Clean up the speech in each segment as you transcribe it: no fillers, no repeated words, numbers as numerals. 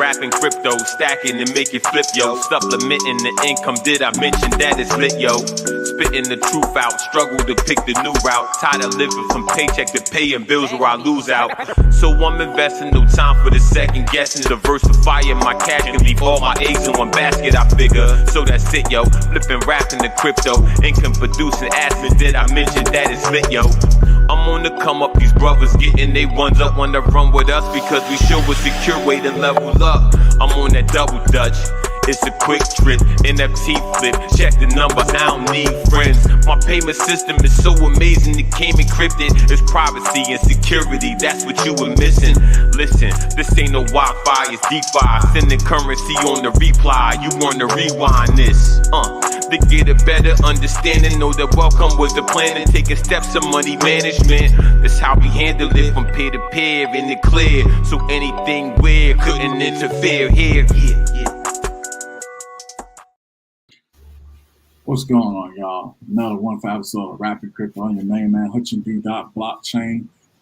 rapping crypto, stacking and make it flip, yo. Supplementing the income, did I mention that it's lit, yo? Spitting the truth out, struggle to pick the new route. Tired of living from paycheck to paying bills where I lose out. So I'm investing, no time for the second guessing. Diversifying my cash can leave all my eggs in one basket, I figure. So that's it, yo. Flipping, rapping the crypto, income producing assets. Did I mention that it's lit, yo? I'm on the come up, these brothers getting they ones up, wanna run with us because we show a secure way to level up. I'm on that double dutch. It's a quick trip, NFT flip, check the numbers, I don't need friends. My payment system is so amazing, it came encrypted. It's privacy and security, that's what you were missing. Listen, this ain't no Wi-Fi, it's DeFi. Sending currency on the reply, you wanna rewind this. To get a better understanding, know that welcome was the plan and taking steps to money management. That's how we handle it from peer to peer in the clear. So anything weird couldn't interfere here. What's going on, y'all? Another wonderful episode of Rapping Crypto. I'm your main man, HUTCH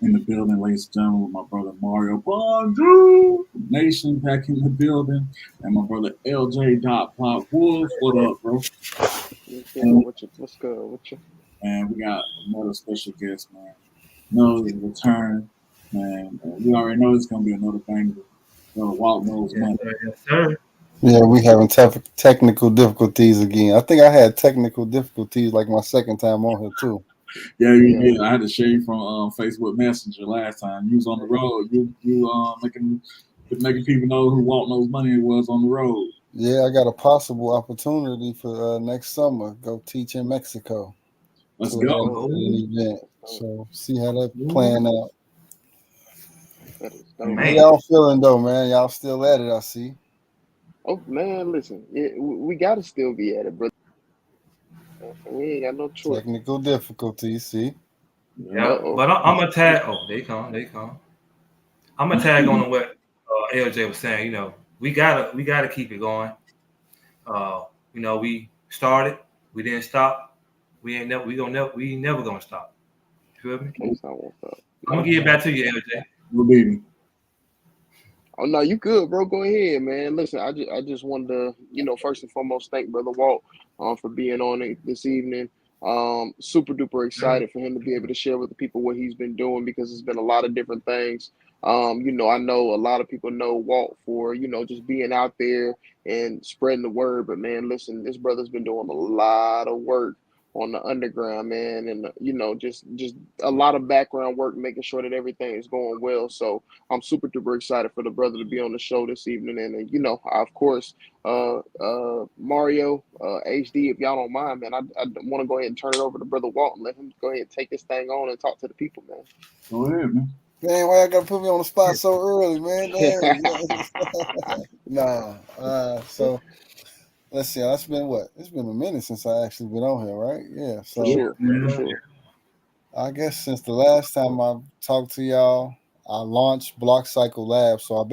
in the building, ladies and gentlemen, with my brother Mario Bonjour Nation back in the building, and my brother LJ.Plot Wolf. What up, bro? What's good? And we got another special guest, man. Knows return, man. We already know it's gonna be another banger. Walt knows money. Yes, sir. Yeah, we having technical difficulties again. I think I had technical difficulties like my second time on here too. Yeah, you did. I had to share you from Facebook Messenger last time. You was on the road. You making people know who Walt Knows Money was on the road. Yeah, I got a possible opportunity for next summer. Go teach in Mexico. Let's go. An event. So see how that playing out. Man. How y'all feeling though, man? Y'all still at it, I see. Oh man, listen, we gotta still be at it, brother. We ain't got no choice. Technical difficulties, see. Yeah, but I'm gonna tag. Oh, they come. I'm gonna tag on what LJ was saying. You know, we gotta keep it going. You know, we started, we didn't stop. We never gonna stop. You feel me? I'm gonna give it back to you, LJ. Believe me. Oh no, you good, bro. Go ahead, man. Listen, I just wanted to, first and foremost, thank Brother Walt for being on it this evening. Super duper excited for him to be able to share with the people what he's been doing because it's been a lot of different things. I know a lot of people know Walt for, just being out there and spreading the word. But man, listen, this brother's been doing a lot of work on the underground, man, and just a lot of background work, making sure that everything is going well. So I'm super duper excited for the brother to be on the show this evening, and of course, Mario, HD, if y'all don't mind, man, I want to go ahead and turn it over to Brother Walt and let him go ahead and take this thing on and talk to the people, man. Go ahead, man. Man, why y'all gotta put me on the spot so early, man? So. Let's see. That's been what? It's been a minute since I actually been on here, right? Yeah. So for sure. I guess since the last time I talked to y'all, I launched Block Cycle Lab. So I've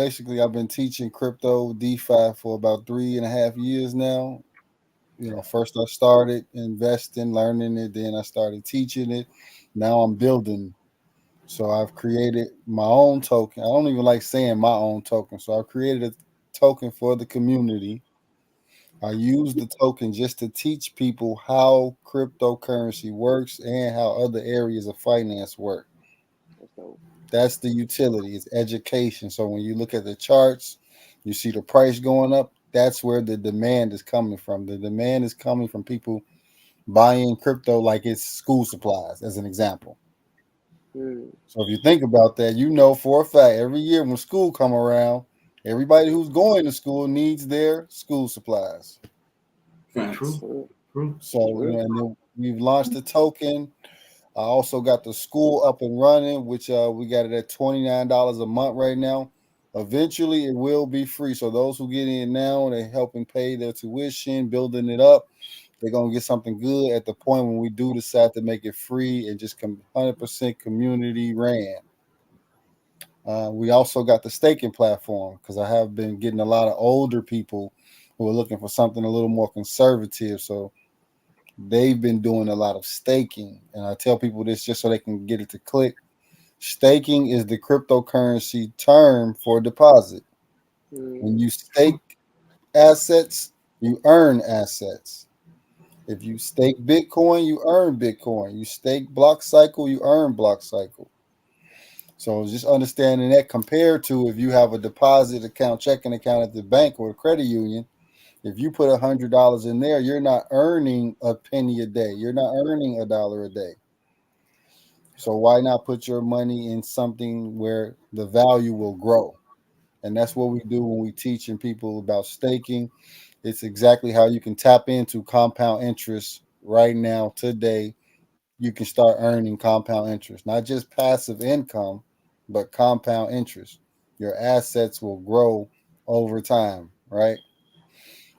been teaching crypto DeFi for about 3.5 years now. First I started investing, learning it, then I started teaching it. Now I'm building. So I've created my own token. I don't even like saying my own token. So I've created a token for the community. I use the token just to teach people how cryptocurrency works and how other areas of finance work. That's the utility. It's education. So when you look at the charts, you see the price going up. That's where the demand is coming from. The demand is coming from people buying crypto like it's school supplies, as an example. So if you think about that, for a fact, every year when school come around, everybody who's going to school needs their school supplies. True. So and then we've launched the token. I also got the school up and running, which we got it at $29 a month right now. Eventually, it will be free. So those who get in now, they're helping pay their tuition, building it up. They're going to get something good at the point when we do decide to make it free and just 100% community ran. We also got the staking platform because I have been getting a lot of older people who are looking for something a little more conservative. So they've been doing a lot of staking. And I tell people this just so they can get it to click. Staking is the cryptocurrency term for deposit. When you stake assets, you earn assets. If you stake Bitcoin, you earn Bitcoin. You stake block cycle, you earn block cycle. So just understanding that compared to if you have a deposit account, checking account at the bank or the credit union, if you put $100 in there, you're not earning a penny a day. You're not earning $1 a day. So why not put your money in something where the value will grow? And that's what we do when we teaching people about staking. It's exactly how you can tap into compound interest right now, today. You can start earning compound interest, not just passive income, but compound interest. Your assets will grow over time, right?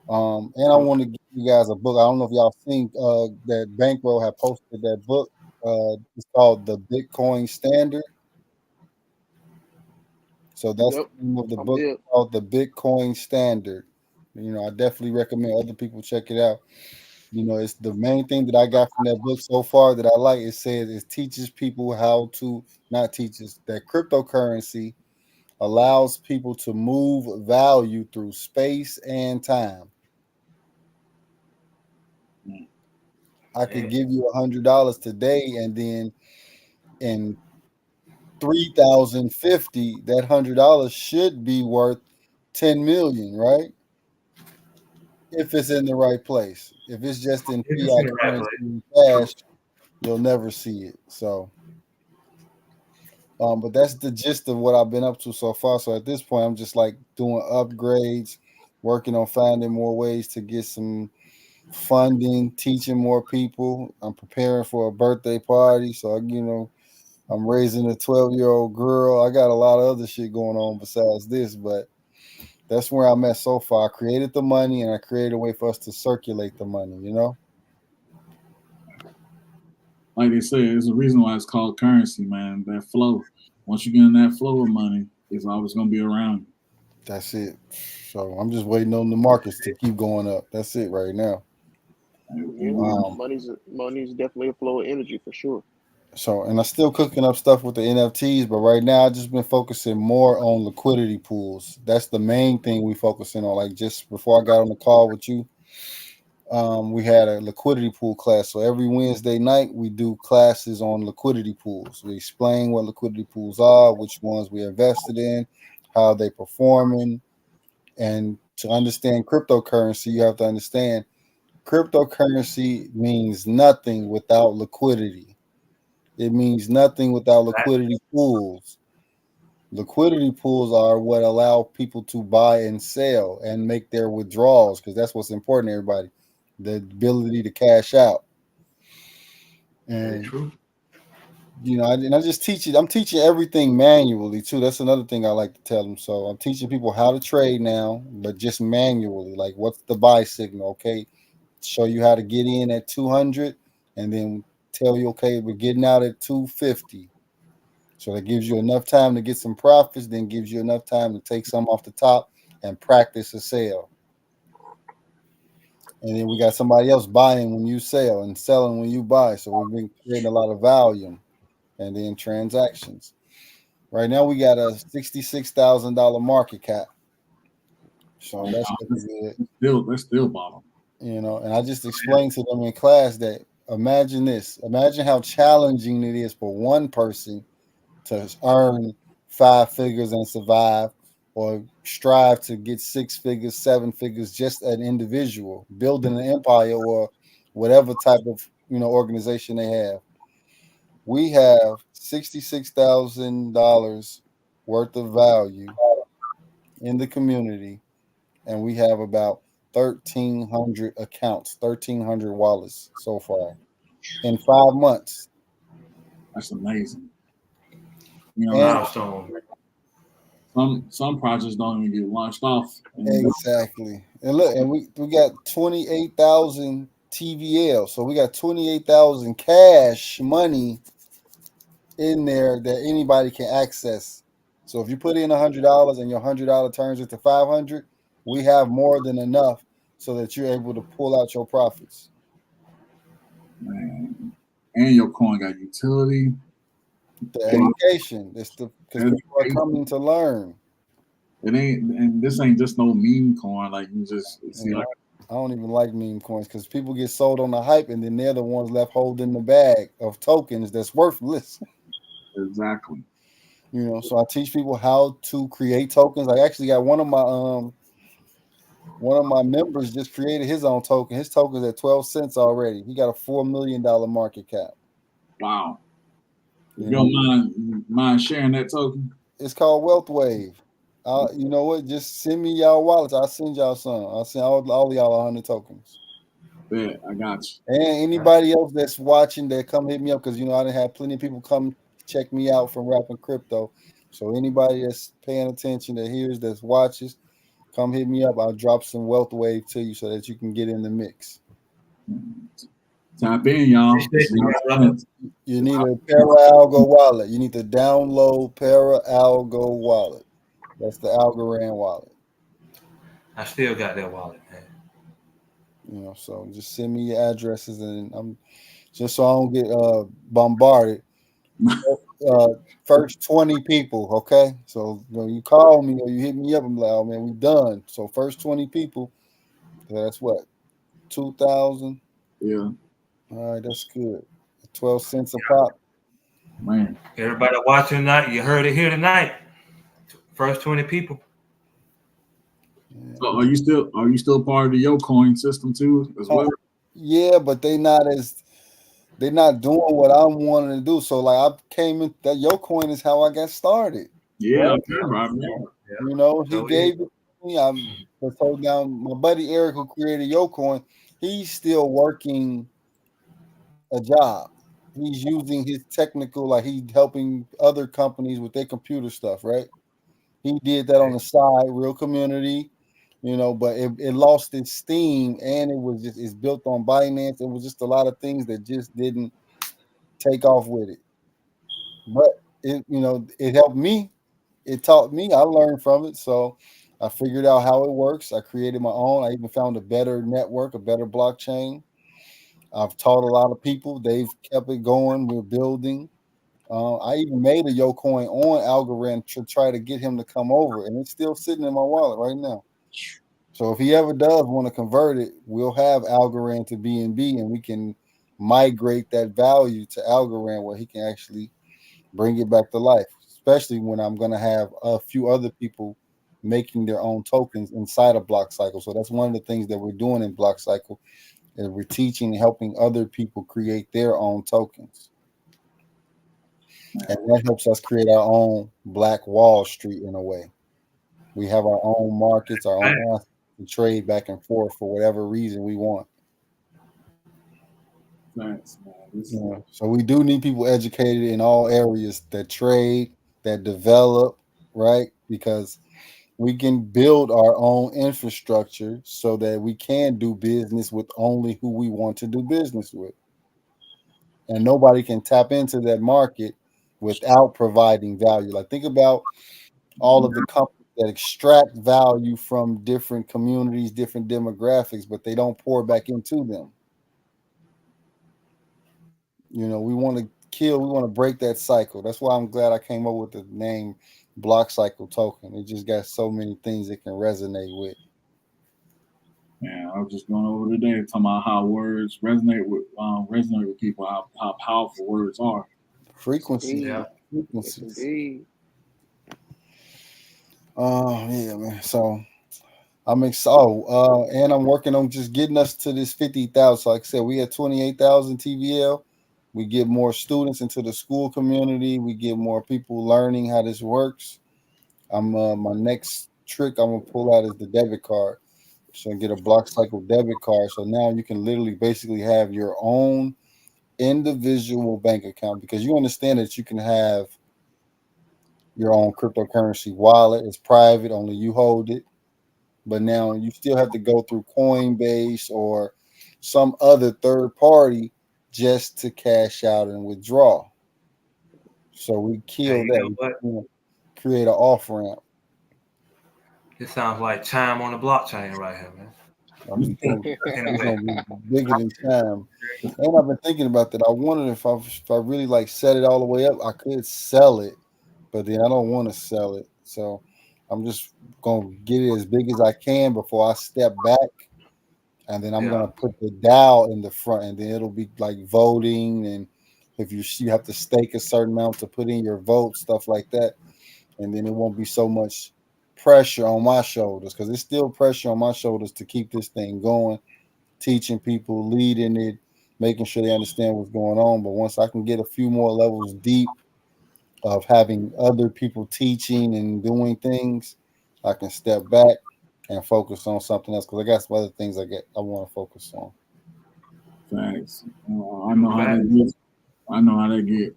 And I want to give you guys a book. I don't know if y'all seen that Bankroll had posted that book. It's called The Bitcoin Standard. So that's the name of the book, called The Bitcoin Standard. You know, I definitely recommend other people check it out. You know, it's the main thing that I got from that book so far that I like. It says it teaches people how to, not teaches, that cryptocurrency allows people to move value through space and time. I could give you $100 today, and then in 3050, that $100 should be worth 10 million, right? If it's in the right place. If it's just in fiat currency and cash, you'll never see it. So, but that's the gist of what I've been up to so far. So at this point, I'm just like doing upgrades, working on finding more ways to get some funding, teaching more people. I'm preparing for a birthday party. So, you know, I'm raising a 12-year-old girl. I got a lot of other shit going on besides this, but that's where I'm at so far. I created the money and I created a way for us to circulate the money, you know? Like they say, there's a reason why it's called currency, man. That flow. Once you get in that flow of money, it's always going to be around. That's it. So I'm just waiting on the markets to keep going up. That's it right now. Money's definitely a flow of energy for sure. So, and I'm still cooking up stuff with the NFTs, but right now I've just been focusing more on liquidity pools. That's the main thing we focusing on. Like just before I got on the call with you, we had a liquidity pool class. So every Wednesday night we do classes on liquidity pools. We explain what liquidity pools are, which ones we invested in, how they performing, and to understand cryptocurrency, you have to understand cryptocurrency means nothing without liquidity. It means nothing without liquidity pools. Liquidity pools are what allow people to buy and sell and make their withdrawals, because that's what's important to everybody, the ability to cash out. And true. You know, and I just teach it. I'm teaching everything manually too. That's another thing I like to tell them. So I'm teaching people how to trade now, but just manually. Like, what's the buy signal? Okay, show you how to get in at 200, and then tell you, okay, we're getting out at 250. So that gives you enough time to get some profits, then gives you enough time to take some off the top and practice a sale. And then we got somebody else buying when you sell and selling when you buy. So we've been creating a lot of volume and then transactions. Right now we got a $66,000 market cap. So that's good. That's still bottom. You know, and I just explained to them in class that imagine this. Imagine how challenging it is for one person to earn 5 figures and survive, or strive to get 6 figures, 7 figures, just an individual building an empire or whatever type of, you know, organization they have. We have $66,000 worth of value in the community, and we have about 1,300 accounts, 1,300 wallets so far in 5 months. That's amazing. You know, some projects don't even get launched off. Exactly. And look, and we got 28,000 TVL, so we got 28,000 cash money in there that anybody can access. So if you put in $100 and your $100 turns into 500, we have more than enough so that you're able to pull out your profits. Man. And your coin got utility. The education. It's because people are coming to learn. It ain't, and this ain't just no meme coin. Like you just see, like I don't even like meme coins because people get sold on the hype, and then they're the ones left holding the bag of tokens that's worthless. exactly. So I teach people how to create tokens. I actually got one of my members just created his own token. His token's at 12 cents already. He got a $4 million market cap. Wow. If you don't mind sharing that token, it's called Wealth Wave. You know what? Just send me y'all wallets. I'll send y'all some. I'll send all y'all 100 tokens. yeah, I got you. And anybody else that's watching that come hit me up because I done had plenty of people come check me out from Rapping Crypto. So anybody that's paying attention that hears, that watches, come hit me up. I'll drop some Wealth Wave to you so that you can get in the mix. Tap in, y'all. You need a Para-Algo wallet. You need to download Para-Algo wallet. That's the Algorand wallet. I still got that wallet, man. So just send me your addresses, and I'm just so I don't get bombarded. First 20 people, okay? So when you call me or you hit me up, I'm like, oh man, we done. So first 20 people, that's what, 2,000. Yeah. All right, that's good. 12 cents a pop. Man. Everybody watching tonight, you heard it here tonight. First 20 people. So are you still part of the YoCoin system too as well? Yeah, but they're not doing what I'm wanting to do. So like I came in, that YoCoin is how I got started. Yeah, right? Yeah. He gave it to me. I told down my buddy Eric, who created YoCoin. He's still working a job. He's using his technical, like he's helping other companies with their computer stuff, right? He did that on the side, real community, but it lost its steam, and it's built on Binance. It was just a lot of things that just didn't take off with it. But it helped me. It taught me. I learned from it. So I figured out how it works. I created my own. I even found a better network, a better blockchain. I've taught a lot of people. They've kept it going. We're building. I even made a YoCoin on Algorand to try to get him to come over, and it's still sitting in my wallet right now. So if he ever does want to convert it, we'll have Algorand to BNB, and we can migrate that value to Algorand where he can actually bring it back to life, especially when I'm going to have a few other people making their own tokens inside of Block Cycle. So that's one of the things that we're doing in Block Cycle, is we're teaching and helping other people create their own tokens. And that helps us create our own Black Wall Street in a way. We have our own markets, our own to trade back and forth for whatever reason we want. Thanks, man. So we do need people educated in all areas that trade, that develop, right? Because we can build our own infrastructure so that we can do business with only who we want to do business with. And nobody can tap into that market without providing value. Like think about all of the companies that extract value from different communities, different demographics, but they don't pour back into them. We want to break that cycle. That's why I'm glad I came up with the name Block Cycle Token. It just got so many things it can resonate with. Yeah, I was just going over today talking about how words resonate with people, how powerful words are. Frequency. Yeah. Frequencies. Indeed. Yeah, man. So I'm excited. And I'm working on just getting us to this 50,000. So like I said, we had 28,000 TVL. We get more students into the school community. We get more people learning how this works. My next trick I'm gonna pull out is the debit card. So I get a Block Cycle debit card. So now you can literally basically have your own individual bank account, because you understand that you can have your own cryptocurrency wallet. It's private, only you hold it. But now you still have to go through Coinbase or some other third party just to cash out and withdraw. So we kill that. We create an off ramp. This sounds like Chime on the blockchain right here, man. It's gonna be bigger than Chime. And I've been thinking about that. I wondered if I really like set it all the way up, I could sell it, but then I don't want to sell it. So I'm just gonna get it as big as I can before I step back, and then I'm gonna put the dial in the front, and then it'll be like voting, and if you have to stake a certain amount to put in your vote, stuff like that, and then it won't be so much pressure on my shoulders, because it's still pressure on my shoulders to keep this thing going, teaching people, leading it, making sure they understand what's going on. But once I can get a few more levels deep of having other people teaching and doing things, I can step back and focus on something else, because I got some other things I want to focus on. Thanks. I know how they get. I know how they get.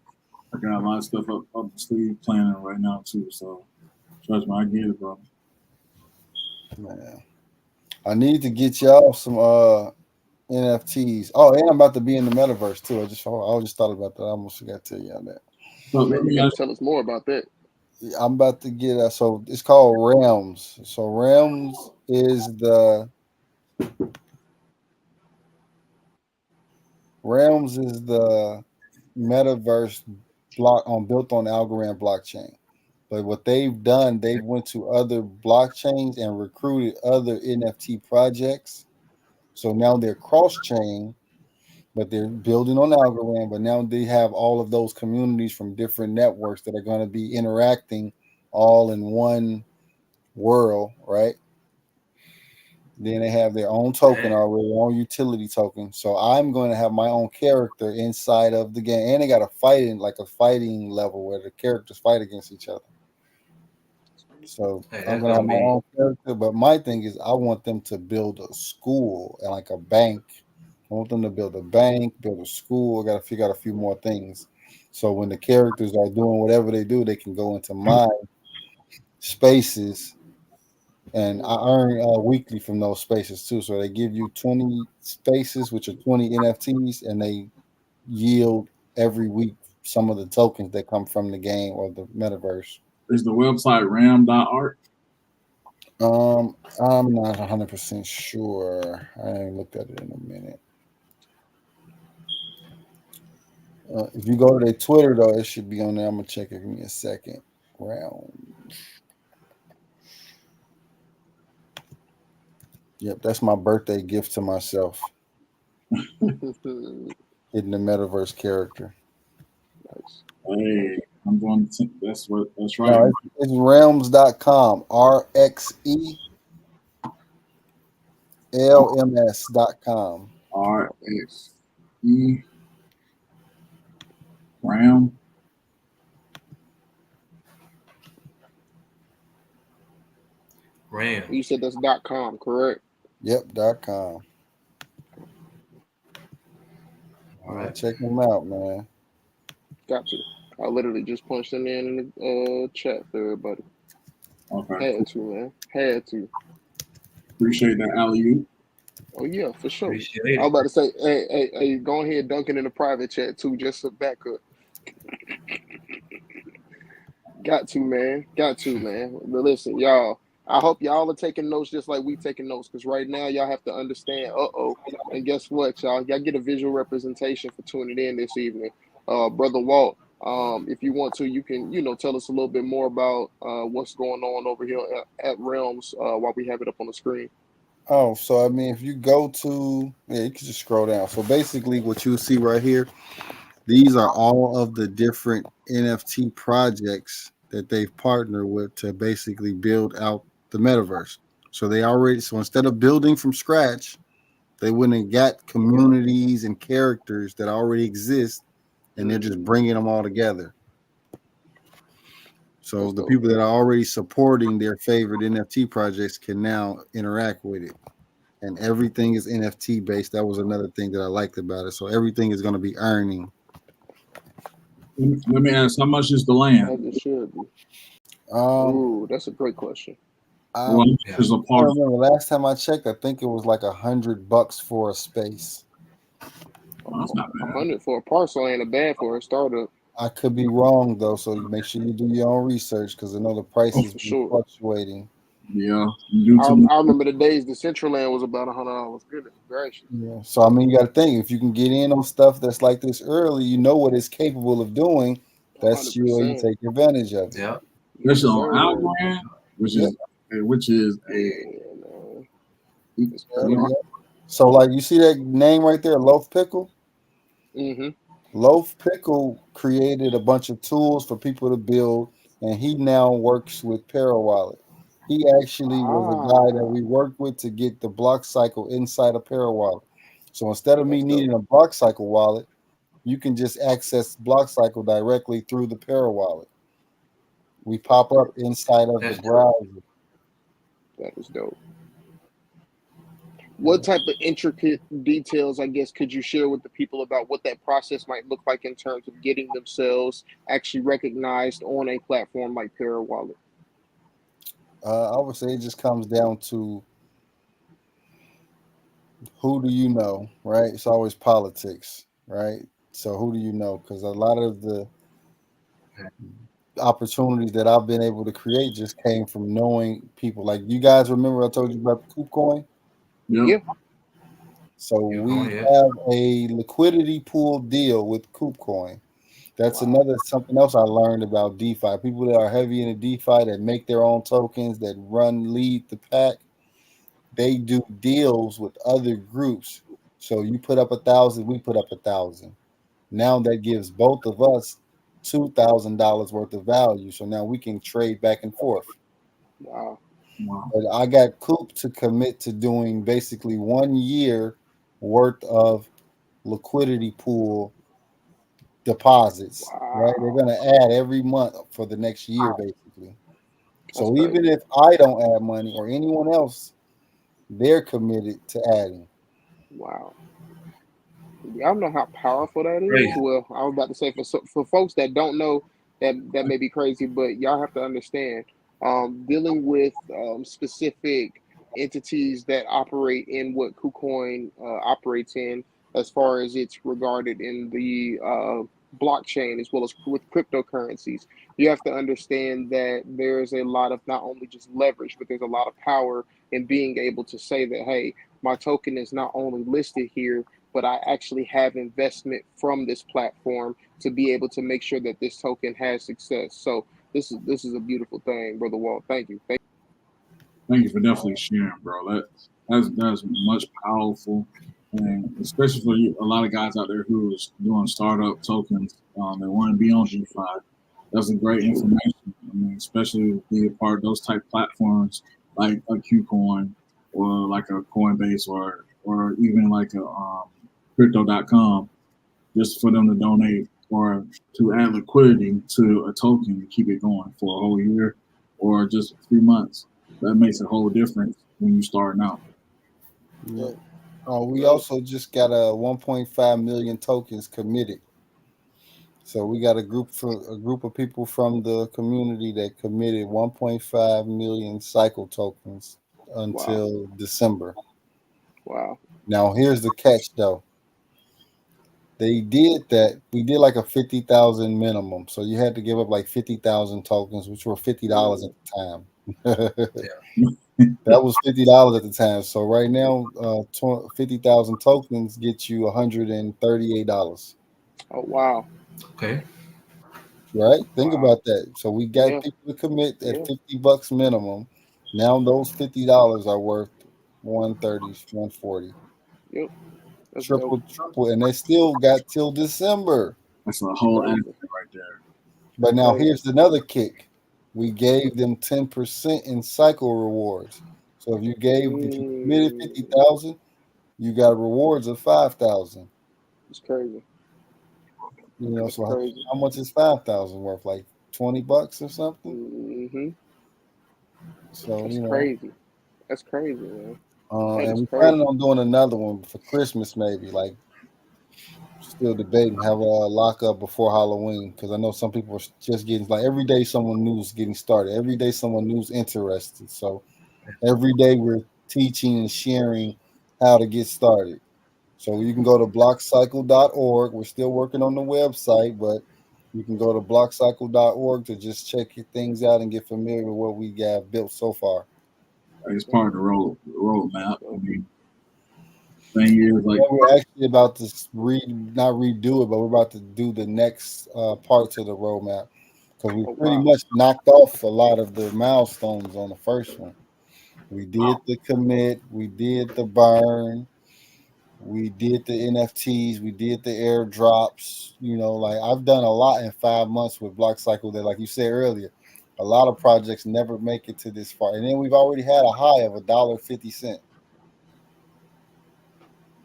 I got a lot of stuff up the sleeve planning right now too. So trust me, I get it, bro. Man, I need to get y'all some NFTs. Oh, and I'm about to be in the metaverse too. I just thought about that. I almost forgot to tell you on that. So let me tell us more about that. I'm about to get so it's called Realms. So Realms is the metaverse built on Algorand blockchain. But what they've done, they went to other blockchains and recruited other NFT projects. So now they're cross-chain, but they're building on Algorand. But now they have all of those communities from different networks that are going to be interacting all in one world, right? Then they have their own token already, their own utility token. So I'm going to have my own character inside of the game, and they got a fighting level where the characters fight against each other. So I'm going to have my own character, but my thing is I want them to build a school and like a bank. I want them to build a bank, build a school. I got to figure out a few more things. So when the characters are doing whatever they do, they can go into my spaces, and I earn weekly from those spaces too. So they give you 20 spaces, which are 20 NFTs, and they yield every week some of the tokens that come from the game or the metaverse. Is the website ram.art? I'm not 100% sure. I ain't looked at it in a minute. If you go to their Twitter, though, it should be on there. I'm going to check it. Give me a second. Yep, that's my birthday gift to myself. Hitting the metaverse character. Nice. Hey, I'm going to that's right. No, it's realms.com. RECELMS.com. RXE Ram. You said that's .com, correct? Yep, .com. All right, check them out, man. Got you. I literally just punched them in the chat for everybody. Okay. Had to, man. Had to. Appreciate that, alley-oop. Oh yeah, for sure. I was about to say, hey, go ahead, dunking in the private chat too, just to back up. Got to, man. But listen, y'all. I hope y'all are taking notes just like we taking notes, because right now y'all have to understand. And guess what, y'all? Y'all get a visual representation for tuning in this evening. Brother Walt, if you want to, you can, tell us a little bit more about what's going on over here at Realms while we have it up on the screen. Oh, so I mean, if you go to, you can just scroll down. So basically, what you see right here, these are all of the different NFT projects that they've partnered with to basically build out the metaverse. So instead of building from scratch, they went and got communities and characters that already exist, and they're just bringing them all together. So the people that are already supporting their favorite NFT projects can now interact with it. And everything is NFT based. That was another thing that I liked about it. So everything is going to be earning. Let me ask, how much is the land? It should be. Ooh, that's a great question. I remember last time I checked, I think it was like $100 for a space. That's not bad. 100 for a parcel ain't a bad for a startup. I could be wrong though, so make sure you do your own research, because I know the prices are fluctuating. Yeah, I remember the days the Decentraland was about $100. Goodness gracious. Yeah, so I mean, you got to think, if you can get in on stuff that's like this early, you know what it's capable of doing. That's 100%. you take advantage of it. Yeah, that's on Algorand. which Yeah. is a So like you see that name right there, Loaf Pickle? Mm-hmm. Loaf Pickle created a bunch of tools for people to build, and he now works with ParaWallet. He actually was a guy that we worked with to get the block cycle inside of ParaWallet. So instead of me needing a block cycle wallet, you can just access block cycle directly through the ParaWallet. We pop up inside of the browser. That is dope. What type of intricate details, I guess, could you share with the people about what that process might look like in terms of getting themselves actually recognized on a platform like ParaWallet? I would say it just comes down to who do you know, right? It's always politics, right? So who do you know? Because a lot of the opportunities that I've been able to create just came from knowing people. Like you guys remember I told you about the KuCoin? Yeah. So we have a liquidity pool deal with KuCoin. That's another something else I learned about DeFi. People that are heavy into DeFi that make their own tokens, that lead the pack, they do deals with other groups. So you put up 1,000, we put up 1,000. Now that gives both of us $2,000 worth of value. So now we can trade back and forth. Wow. But I got Coop to commit to doing basically 1 year worth of liquidity pool deposits. Right? They're going to add every month for the next year, basically. So even if I don't add money or anyone else, they're committed to adding. Wow. Y'all know how powerful that is. Well, I was about to say for folks that don't know, that may be crazy, but y'all have to understand. Dealing with specific entities that operate in what KuCoin operates in, as far as it's regarded in the blockchain, as well as with cryptocurrencies, you have to understand that there's a lot of not only just leverage, but there's a lot of power in being able to say that, hey, my token is not only listed here, but I actually have investment from this platform to be able to make sure that this token has success. So this is a beautiful thing, Brother Walt. Thank you. Thank you for definitely sharing, bro. That's much powerful, and especially for you, a lot of guys out there who's doing startup tokens, they want to be on DeFi. That's a great information. I mean, especially be a part of those type platforms like a KuCoin or like a Coinbase or even like a crypto.com, just for them to donate or to add liquidity to a token to keep it going for a whole year or just 3 months. That makes a whole difference when you starting out. Yeah. We also just got a 1.5 million tokens committed. So we got a group of people from the community that committed 1.5 million cycle tokens until December. Wow. Now here's the catch though. They did that. We did like a 50,000 minimum. So you had to give up like 50,000 tokens, which were $50 at the time. That was $50 at the time. So right now, 50,000 tokens get you $138. Oh wow. Okay. Right? Think about that. So we got people to commit at $50 minimum. Now those $50 are worth 130, 140. Yep. That's triple, and they still got till December. That's a whole asset right there. But now here's another kick. We gave them 10% in cycle rewards. So if you committed 50,000, you got rewards of 5,000. It's crazy. You know, so how much is 5,000 worth? Like $20 or something? Mm-hmm. So that's crazy. That's crazy, man. And we're planning on doing another one for Christmas, maybe. Like, still debating, have a lockup before Halloween, because I know some people are just getting, like, every day someone new is getting started. Every day someone new is interested. So every day we're teaching and sharing how to get started. So you can go to blockcycle.org. We're still working on the website, but you can go to blockcycle.org to just check things out and get familiar with what we got built so far. It's part of the roadmap. I mean, thing is, like, we're actually about to not redo it, but we're about to do the next parts of the roadmap, because we pretty much knocked off a lot of the milestones on the first one. We did the commit, we did the burn, we did the NFTs, we did the airdrops. You know, like I've done a lot in 5 months with Block Cycle that, like you said earlier, a lot of projects never make it to this far. And then we've already had a high of $1.50.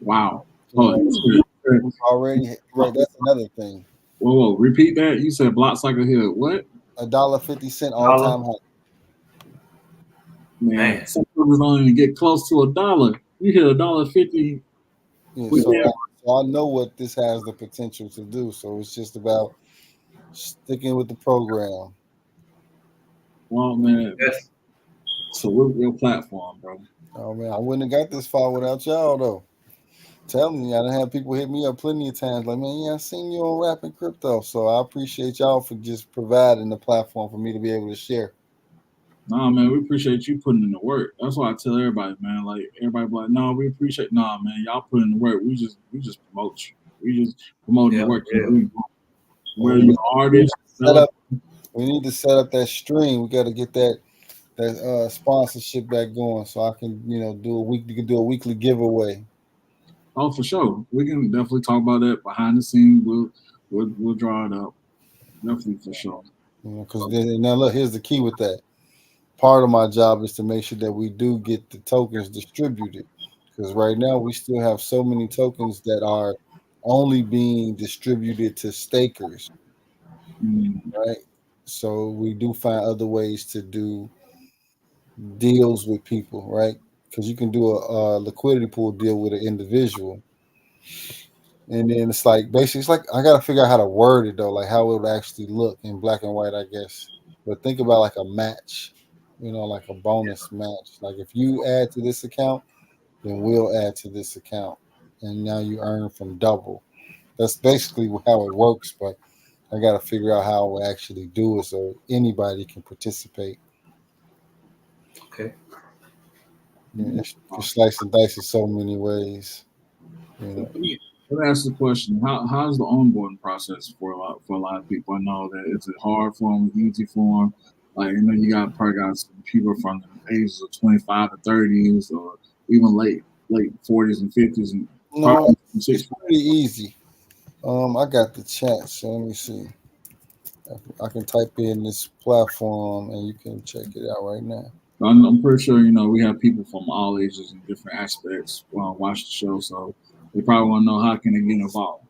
Wow. Already, right? That's another thing. Whoa, repeat that. You said Block Cycle hit what? $1.50 all-time high. Man, some people don't even get close to $1. You hit $1.50. Yeah, so I know what this has the potential to do. So it's just about sticking with the program. Well, man, so we're real platform, bro. Oh man, I wouldn't have got this far without y'all though. Telling you, I done had people hit me up plenty of times like, man, yeah, I seen you on Rapping Crypto. So I appreciate y'all for just providing the platform for me to be able to share. Nah, man, we appreciate you putting in the work. That's why I tell everybody, man. Like everybody be like, no, we appreciate. Nah, man, y'all put in the work. We just promote you. We just promote the work. Where you artists. We need to set up that stream. We got to get that sponsorship back going, so I can, do a weekly giveaway. Oh, for sure. We can definitely talk about that behind the scenes. We'll draw it up. Definitely for sure. Because now look, here's the key with that. Part of my job is to make sure that we do get the tokens distributed. Because right now we still have so many tokens that are only being distributed to stakers. Right? So we do find other ways to do deals with people, right? Because you can do a liquidity pool deal with an individual. And then it's like, basically, it's like, I got to figure out how to word it though, like how it would actually look in black and white, I guess. But think about like a match, like a bonus match. Like if you add to this account, then we'll add to this account. And now you earn from double. That's basically how it works. But I got to figure out how we actually do it so anybody can participate. Okay. Yeah, you slice and dice in so many ways. Let me ask the question: how's the onboarding process for a lot of people? I know that it's a hard for them, easy for them. Like you probably got some people from the ages of 25 to 30s, or even late 40s and 50s, and no, it's pretty easy. I got the chat, so let me see. I can type in this platform and you can check it out right now. I'm pretty sure we have people from all ages and different aspects watch the show, so they probably want to know how can they get involved.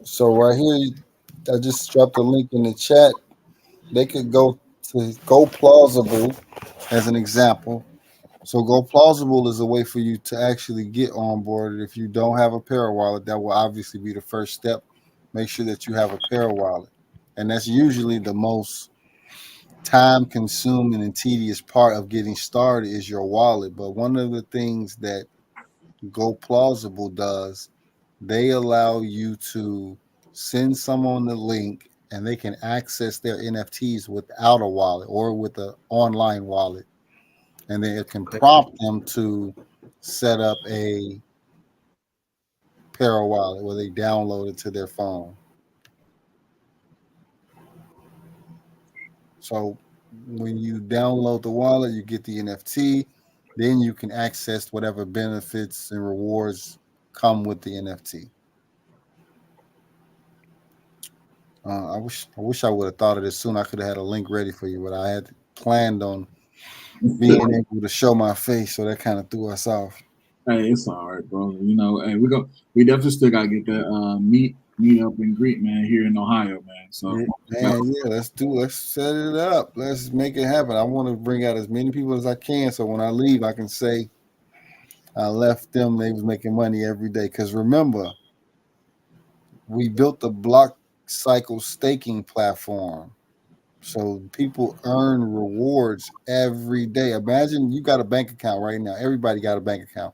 So right here, I just dropped a link in the chat. They could go to Go Plausible as an example. So Go Plausible is a way for you to actually get onboarded. If you don't have a Para wallet, that will obviously be the first step. Make sure that you have a Para wallet, and that's usually the most time-consuming and tedious part of getting started is your wallet. But one of the things that Go Plausible does, they allow you to send someone the link and they can access their NFTs without a wallet or with an online wallet. And then it can prompt them to set up a Para wallet where they download it to their phone. So when you download the wallet, you get the NFT, then you can access whatever benefits and rewards come with the NFT. I wish I would have thought of this soon. I could have had a link ready for you, but I had planned on being able to show my face, so that kind of threw us off. Hey, it's all right, bro. Hey, we definitely still gotta get that meet up and greet, man, here in Ohio, man. So let's set it up. Let's make it happen. I want to bring out as many people as I can, so when I leave, I can say I left them. They was making money every day. Because remember, we built the Block Cycle staking platform, so people earn rewards every day. Imagine you got a bank account right now. Everybody got a bank account.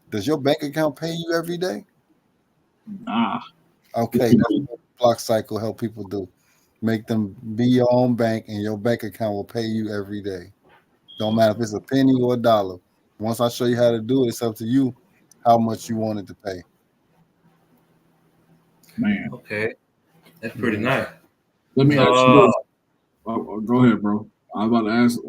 Does your bank account pay you every day? Nah. Okay, that's what Block Cycle help people do. Make them be your own bank, and your bank account will pay you every day. Don't matter if it's a penny or a dollar. Once I show you how to do it, it's up to you how much you want it to pay. Man. Okay. That's pretty nice. Let me ask you this. Go ahead, bro. I was about to ask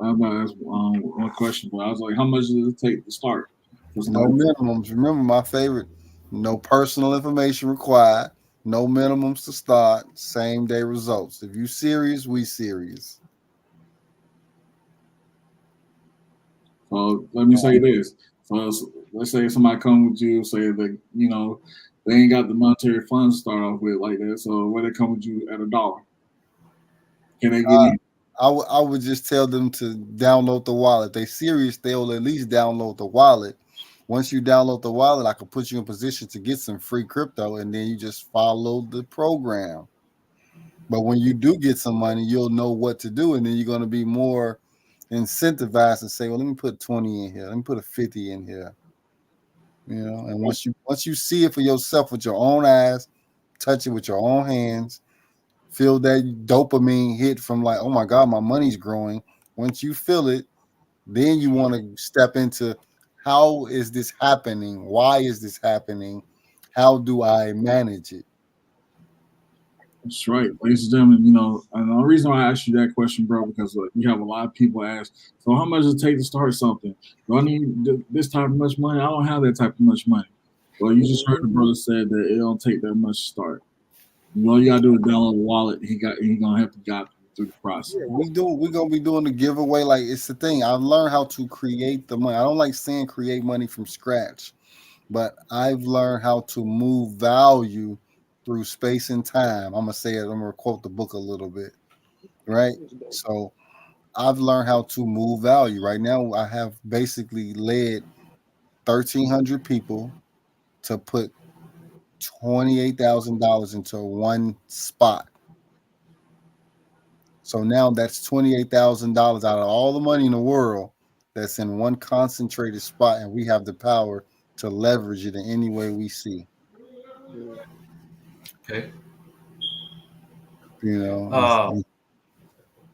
one question, but I was like, how much does it take to start? No minimums. Remember my favorite. No personal information required. No minimums to start. Same day results. If you serious, we serious. So let me say this. So let's say somebody come with you, say that they ain't got the monetary funds to start off with like that. So where they come with you at $1? Can they get in? I would just tell them to download the wallet. If they serious, they'll at least download the wallet. Once you download the wallet, I can put you in position to get some free crypto, and then you just follow the program. But when you do get some money, you'll know what to do, and then you're going to be more incentivized and say, well, let me put 20 in here. Let me put a 50 in here. And once you see it for yourself with your own eyes, touch it with your own hands, feel that dopamine hit from like, oh my God, my money's growing. Once you feel it, then you want to step into how is this happening? Why is this happening? How do I manage it? That's right, ladies and gentlemen. And the reason why I asked you that question, bro, because you have a lot of people ask, so how much does it take to start something? Do I need this type of much money? I don't have that type of much money. Well, you just heard the brother said that it don't take that much to start. You gotta do is download the wallet. He gonna help you guide through the process. Yeah, we're gonna be doing the giveaway. Like, it's the thing. I've learned how to create the money. I don't like saying create money from scratch, but I've learned how to move value through space and time. I'm gonna say it. I'm gonna quote the book a little bit, right? So I've learned how to move value. Right now, I have basically led 1,300 people to put $28,000 into one spot. So now that's $28,000 out of all the money in the world that's in one concentrated spot, and we have the power to leverage it in any way we see. Okay.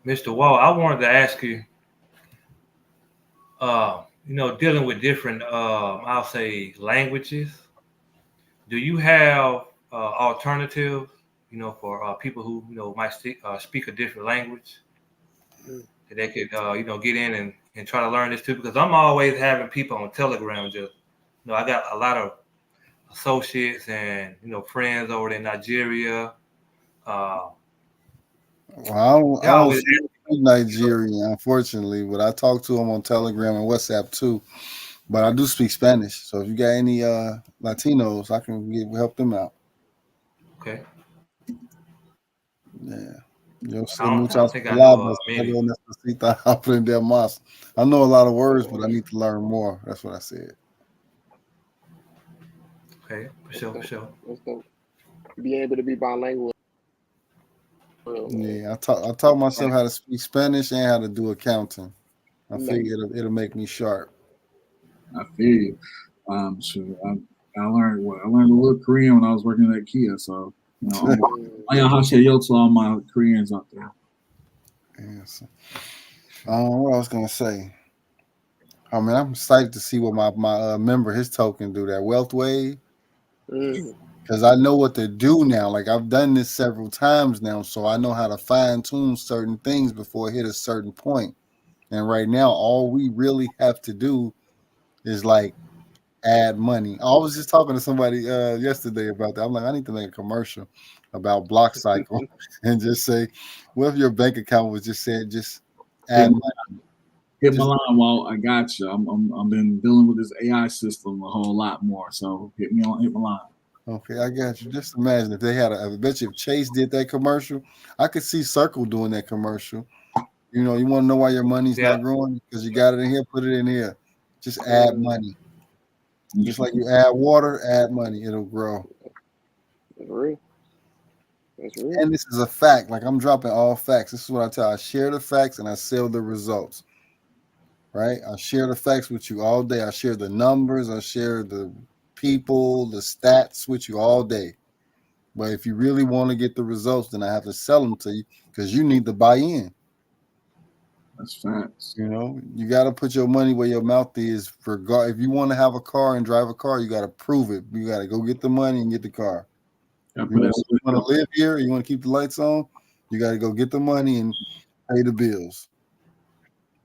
Mr. Walt, I wanted to ask you, dealing with different, I'll say, languages, do you have alternatives, for people who, might speak a different language that they could, get in and try to learn this too? Because I'm always having people on Telegram just, I got a lot of associates and, friends over in Nigeria. Well, I don't speak Nigerian, unfortunately, but I talk to them on Telegram and WhatsApp too. But I do speak Spanish, so if you got any Latinos, I can help them out. Okay. Yeah. I don't think I know many. I know a lot of words, but I need to learn more. That's what I said. Okay, for sure. Be able to be bilingual. Yeah, I taught myself how to speak Spanish and how to do accounting. I figure it'll make me sharp. I feel you. Sure. I learned a little Korean when I was working at Kia. So I to all my Koreans out there. Yes. What I was gonna say. I mean, I'm excited to see what my member, his token, do that wealth wave. Because I know what to do now. Like, I've done this several times now, so I know how to fine tune certain things before it hit a certain point. And right now, all we really have to do is like add money. I was just talking to somebody yesterday about that. I'm like, I need to make a commercial about Block Cycle and just say, what if your bank account was just said, just add money. Hit my line, Walt. I got you. I'm been dealing with this AI system a whole lot more. So hit my line. Okay, I got you. Just imagine if they had I bet you if Chase did that commercial, I could see Circle doing that commercial. You want to know why your money's not growing? Because you got it in here, put it in here. Just add money. Just like you add water, add money, it'll grow. That's real. And this is a fact. Like, I'm dropping all facts. This is what I tell. I share the facts and I sell the results. Right? I share the facts with you all day. I share the numbers. I share the people, the stats with you all day. But if you really want to get the results, then I have to sell them to you because you need to buy in. That's facts. You got to put your money where your mouth is. If you want to have a car and drive a car, you got to prove it. You got to go get the money and get the car. You want to live here, you want to keep the lights on, you got to go get the money and pay the bills.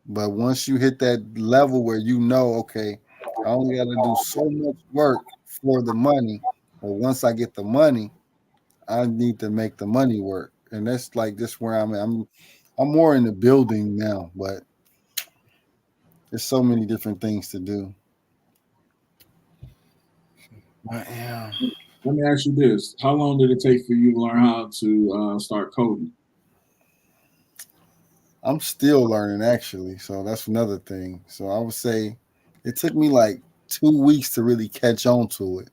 But once you hit that level where you know, okay, I only got to do so much work for the money, but once I get the money, I need to make the money work, and that's like this where I'm at. I'm more in the building now, but there's so many different things to do. But yeah, Let me ask you this: how long did it take for you to learn how to start coding? I'm still learning actually, so that's another thing. So I would say it took me like 2 weeks to really catch on to it.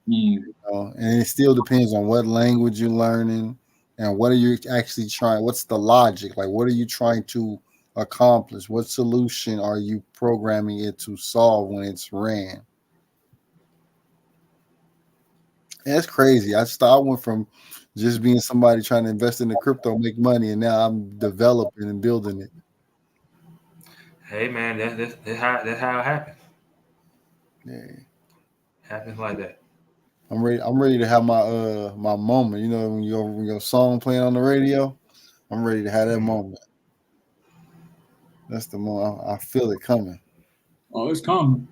And it still depends on what language you're learning and what are you actually trying. What's the logic? Like, what are you trying to accomplish? What solution are you programming it to solve when it's ran? And it's crazy. I went from just being somebody trying to invest in the crypto, make money, and now I'm developing and building it. Hey man, that's how it happens. Yeah, Happens like that. I'm ready to have my moment. You know, when your song playing on the radio, I'm ready to have that moment. That's the moment. I feel it coming. Oh, it's coming.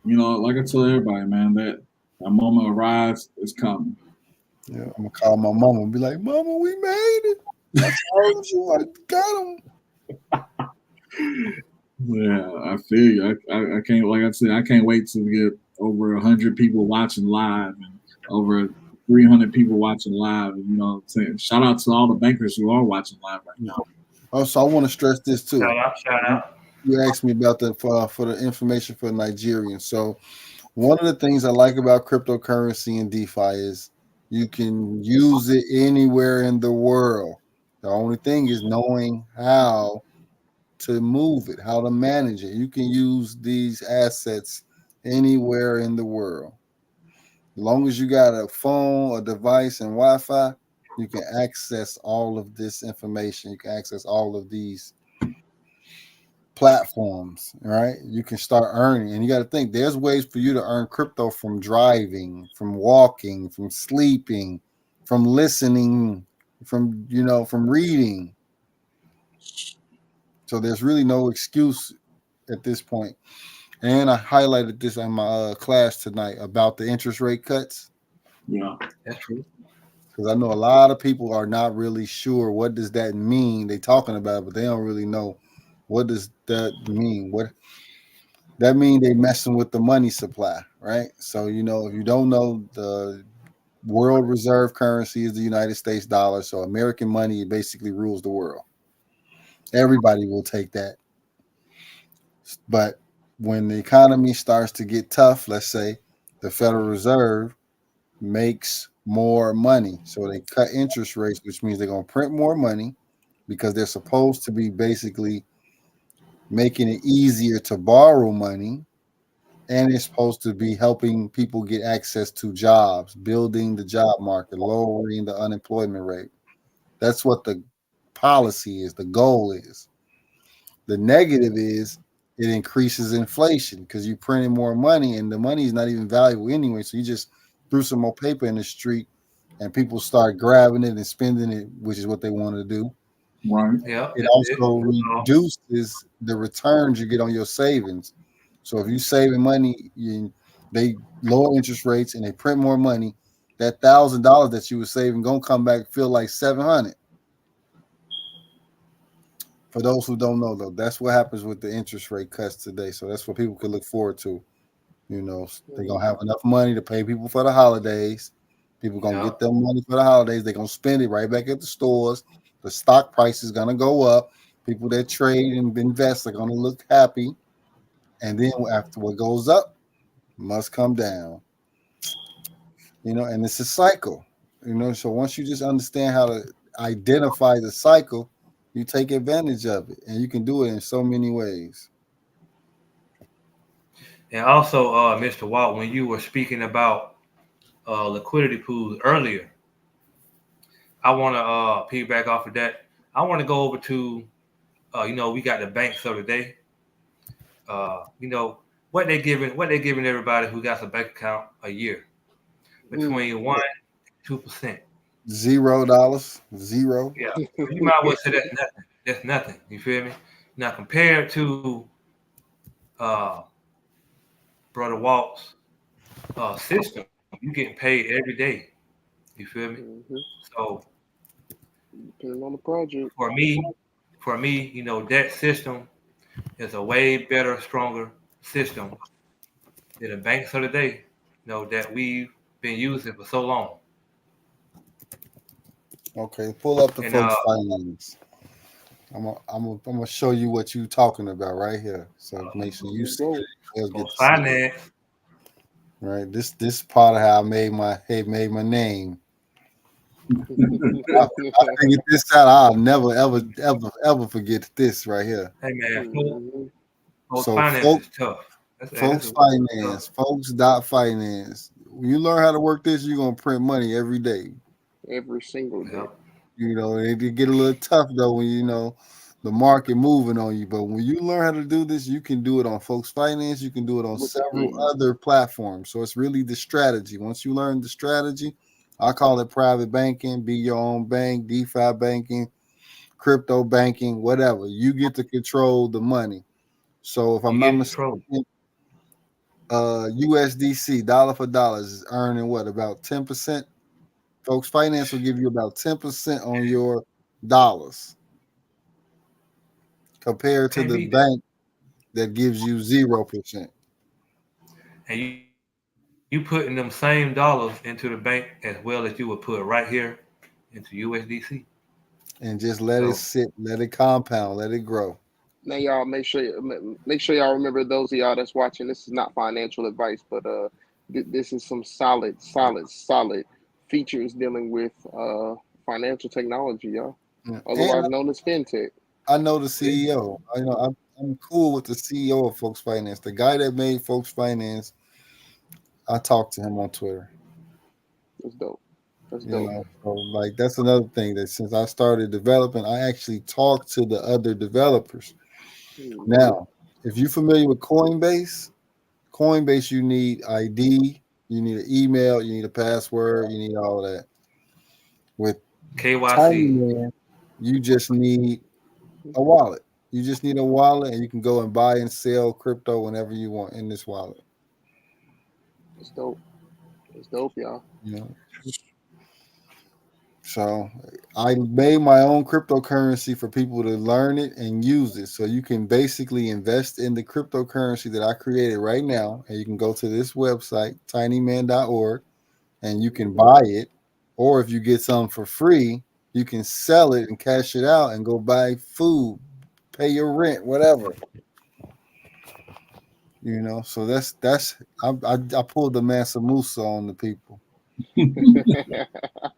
You know, like I tell everybody, man, that moment arrives, it's coming. Yeah, I'm gonna call my mama and be like, "Mama, we made it. I told you, I got him." Yeah, I feel you. I can't, like I said, I can't wait to get over 100 people watching live and over 300 people watching live. And, you know, saying shout out to all the bankers who are watching live right now. Also, I want to stress this too. Shout out. You asked me about the for the information for Nigerians. So one of the things I like about cryptocurrency and DeFi is you can use it anywhere in the world. The only thing is knowing how to move it, how to manage it. You can use these assets anywhere in the world. As long as you got a phone, a device, and Wi-Fi, you can access all of this information. You can access all of these platforms, right? You can start earning. And you got to think there's ways for you to earn crypto from driving, from walking, from sleeping, from listening, from reading. So there's really no excuse at this point. And I highlighted this in my class tonight about the interest rate cuts. Yeah, that's true. Because I know a lot of people are not really sure what does that mean. They talking about it, but they don't really know what does that mean. What that mean? They messing with the money supply, right? So if you don't know, the world reserve currency is the United States dollar. So American money basically rules the world. Everybody will take that, but when the economy starts to get tough, let's say the Federal Reserve makes more money. So they cut interest rates, which means they're going to print more money because they're supposed to be basically making it easier to borrow money. And it's supposed to be helping people get access to jobs, building the job market, lowering the unemployment rate. That's what the policy is, the goal is. The negative is it increases inflation because you're printing more money and the money is not even valuable anyway. So you just threw some more paper in the street and people start grabbing it and spending it, which is what they want to do. right. Yeah. It also reduces the returns you get on your savings. So if you're saving money, they lower interest rates and they print more money. That $1,000 that you were saving gonna come back feel like $700. For those who don't know, though, that's what happens with the interest rate cuts today. So that's what people can look forward to. They're gonna have enough money to pay people for the holidays. People gonna get their money for the holidays. They're gonna spend it right back at the stores. The stock price is gonna go up. People that trade and invest are gonna look happy. And then after what goes up must come down. And it's a cycle. So once you just understand how to identify the cycle, you take advantage of it, and you can do it in so many ways. And also, Mr. Walt, when you were speaking about liquidity pools earlier, I want to piggyback off of that. I want to go over to, we got the banks of the day. What they giving everybody who got a bank account a year between 1% and 2%. $0. Zero. Yeah, you might as well say that's nothing. that's nothing. You feel me? Now compared to uh, Brother Walt's system, you getting paid every day. You feel me? Mm-hmm. So Depending on the project. for me, that system is a way better, stronger system than the banks of the day, that we've been using for so long. Okay, pull up the And folks finance. I'm gonna show you what you talking about right here. So make sure you Let's see go. it. They'll get for to see it. finance, Right. This part of how I made my name. I figured this out. I'll never ever forget this right here. hey man, Mhm. folks So finance is tough. That's folks tough. finance, folks dot finance. When you learn how to work this, you're gonna print money every day. Every single day. Yep. You know, it get a little tough though when the market moving on you. But when you learn how to do this, you can do it on Folks Finance. You can do it on With several ease. other platforms. So it's really the strategy. Once you learn the strategy, I call it private banking, be your own bank, DeFi banking, crypto banking, whatever. You get to control the money. So if I'm You not get mistaken, control. USDC dollar for dollars is earning what, about 10%? Folks Finance will give you about 10% on your dollars compared to Can't the beat that. bank that gives you 0%. And you putting them same dollars into the bank as well as you would put right here into USDC. And just let it So sit, let it compound, let it grow. Now, y'all make sure y'all remember, those of y'all that's watching. This is not financial advice, but this is some solid features dealing with financial technology, y'all. Yeah. And Otherwise known as fintech. I know the CEO. I know I'm cool with the CEO of Folks Finance. The guy that made Folks Finance, I talked to him on Twitter. That's dope. That's You dope. know, so like that's another thing that since I started developing, I actually talked to the other developers. Mm-hmm. Now, if you're familiar with Coinbase, you need ID, you need an email, you need a password, you need all of that. With Tiny KYC. Man, you just need a wallet. You just need a wallet, and you can go and buy and sell crypto whenever you want in this wallet. It's dope. It's dope, y'all. You know, so I made my own cryptocurrency for people to learn it and use it. So you can basically invest in the cryptocurrency that I created right now, and you can go to this website tinyman.org, and you can buy it, or if you get some for free, you can sell it and cash it out and go buy food, pay your rent, whatever. So I pulled the Mansa Musa on the people.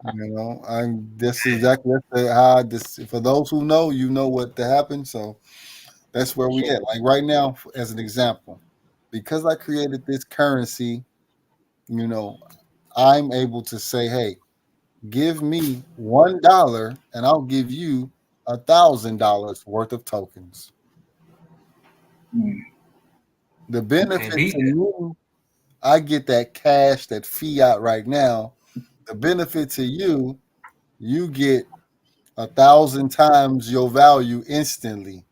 I this is exactly how this. For those who know, you know what to happen. So that's where For we sure. at. Like right now, as an example, because I created this currency, you know, I'm able to say, hey, give me $1 and I'll give you $1,000 worth of tokens. The Can't benefit beat to that. you, I get that cash, that fiat right now. The benefit to you, you get 1,000 times your value instantly.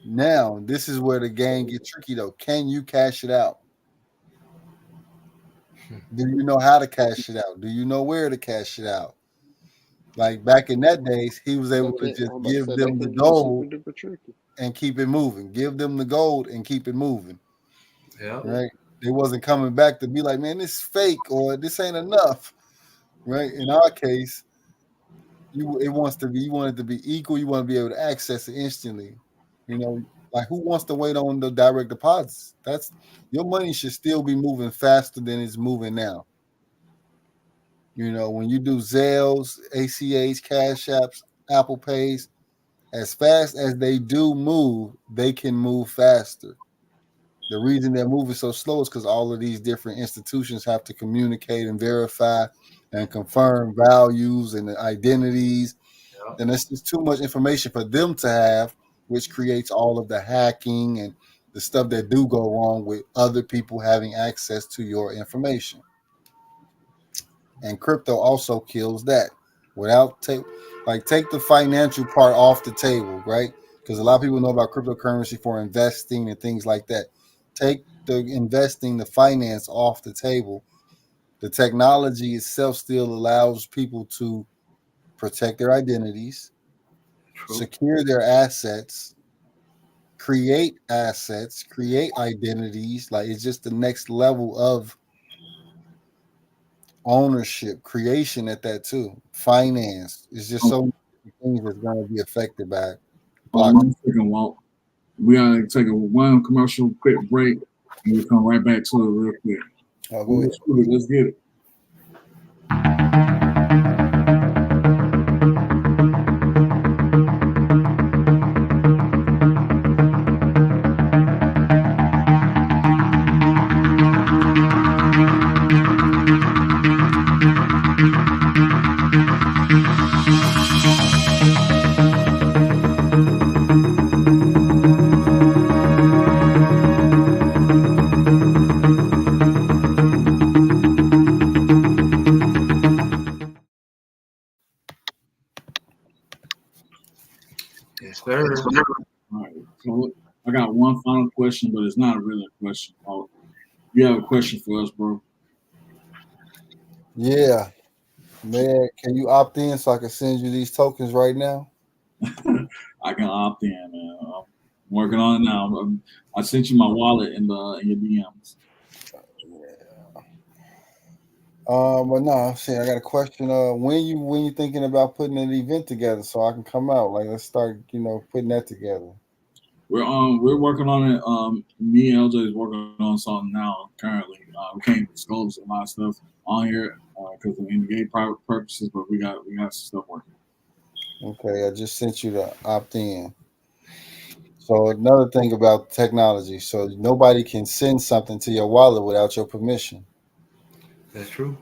Now, this is where the game gets tricky though. Can you cash it out? Do you know how to cash it out? Do you know where to cash it out? Like back in that days, he was able That to can just I'm about to give say that them the can get super gold duper tricky. and keep it moving. Give them the gold and keep it moving. Yeah. Right? They wasn't coming back to be like, man, this is fake or this ain't enough. Right? In our case, you want it to be equal. You want to be able to access it instantly. Like who wants to wait on the direct deposits? That's your money should still be moving faster than it's moving now. When you do Zelles, ACH, Cash Apps, Apple Pays, as fast as they do move, they can move faster. The reason they're moving so slow is because all of these different institutions have to communicate and verify and confirm values and identities. Yeah. And it's just too much information for them to have, which creates all of the hacking and the stuff that do go wrong with other people having access to your information. And crypto also kills that. Like, take the financial part off the table, right? Because a lot of people know about cryptocurrency for investing and things like that. Take the investing, the finance off the table. The technology itself still allows people to protect their identities, secure their assets, create identities. Like, it's just the next level of ownership, creation at that too. Finance. It's just so many things that's going to be affected by blockchain. 1 second, Walt. We gotta take a one commercial quick break, and we'll come right back to it real quick. Oh, go ahead. Let's get it. Yes, sir. All right. So I got one final question, but it's not really a question. Walt, you have a question for us, bro? Yeah. Man, can you opt in so I can send you these tokens right now? I can opt in, man. I'm working on it now. I sent you my wallet in your DMs. But no, I'm saying I got a question. When you thinking about putting an event together so I can come out? Like, let's start, putting that together. We're working on it. Me and LJ is working on something now currently. We can't disclose a lot of stuff on here because of engaged private purposes, but we got some stuff working. Okay, I just sent you the opt in. So another thing about technology, so nobody can send something to your wallet without your permission. That's true.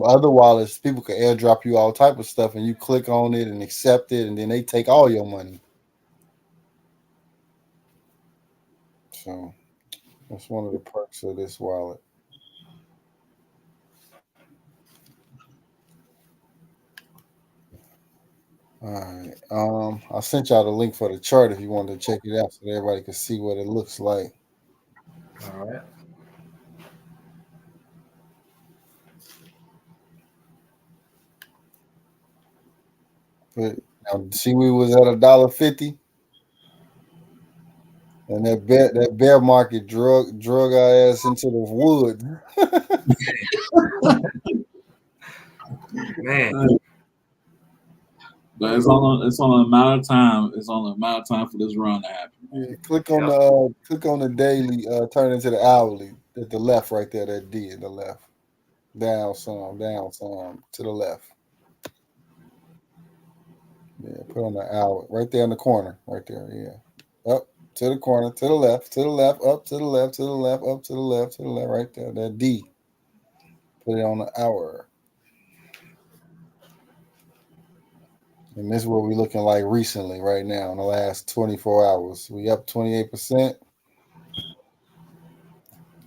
Other wallets, people can airdrop you all type of stuff, and you click on it and accept it, and then they take all your money. So that's one of the perks of this wallet. All right. I sent y'all the link for the chart if you wanted to check it out, so that everybody can see what it looks like. All right. But now, see, we was at $1.50, and that bear market drug our ass into the wood. Man. But it's on a matter of time. It's on a matter of time for this run to happen. Yeah, click on the daily, turn into the hourly at the left right there. That D at the left, down some to the left. Yeah, put on the hour right there in the corner, right there. Yeah, up to the corner, to the left, up to the left, to the left, up to the left, to the left, right there. That D. Put it on the hour. And this is what we're looking like recently, right now, in the last 24 hours. We up 28%.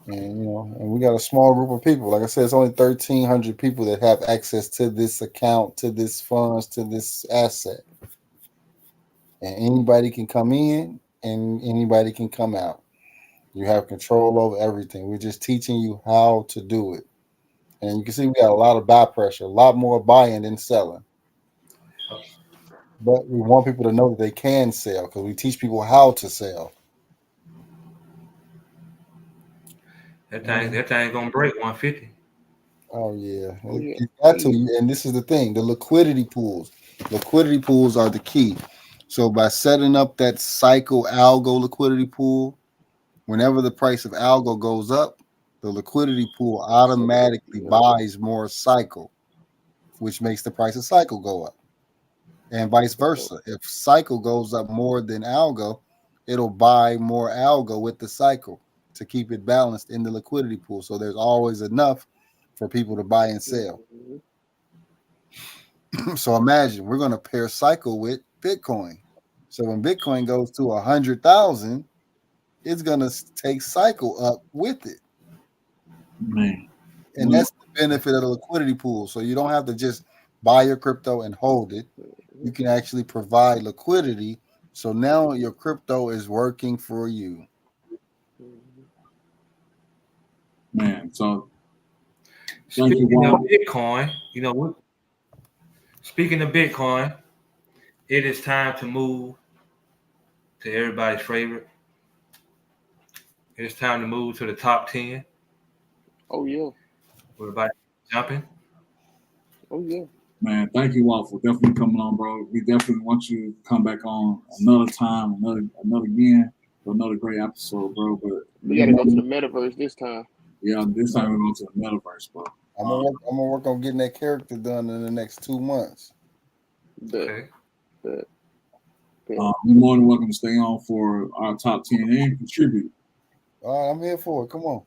And we got a small group of people. Like I said, it's only 1,300 people that have access to this account, to this funds, to this asset. And anybody can come in and anybody can come out. You have control over everything. We're just teaching you how to do it. And you can see we got a lot of buy pressure, a lot more buying than selling. But we want people to know that they can sell because we teach people how to sell. That thing gonna break 150. Oh yeah. You got to. And this is the thing: the liquidity pools. Liquidity pools are the key. So by setting up that cycle algo liquidity pool, whenever the price of algo goes up, the liquidity pool automatically buys more cycle, which makes the price of cycle go up. And vice versa. If cycle goes up more than algo, it'll buy more algo with the cycle to keep it balanced in the liquidity pool. So there's always enough for people to buy and sell. So imagine we're going to pair cycle with Bitcoin. So when Bitcoin goes to 100,000, it's going to take cycle up with it. Man. And that's the benefit of the liquidity pool. So you don't have to just buy your crypto and hold it. You can actually provide liquidity. So now your crypto is working for you. Man, so Speaking of Bitcoin, you know what? Speaking of Bitcoin, it is time to move to everybody's favorite. It's time to move to the top 10. Oh yeah. Everybody jumping. Oh yeah. Man, thank you, Walt, for definitely coming on, bro. We definitely want you to come back on another time, another again, for another great episode, bro. But We gotta go to the metaverse this time. Yeah, this time we're going to the metaverse, bro. I'm gonna work on getting that character done in the next 2 months. Okay. You're more than welcome to stay on for our top 10 and contribute. All right, I'm here for it. Come on.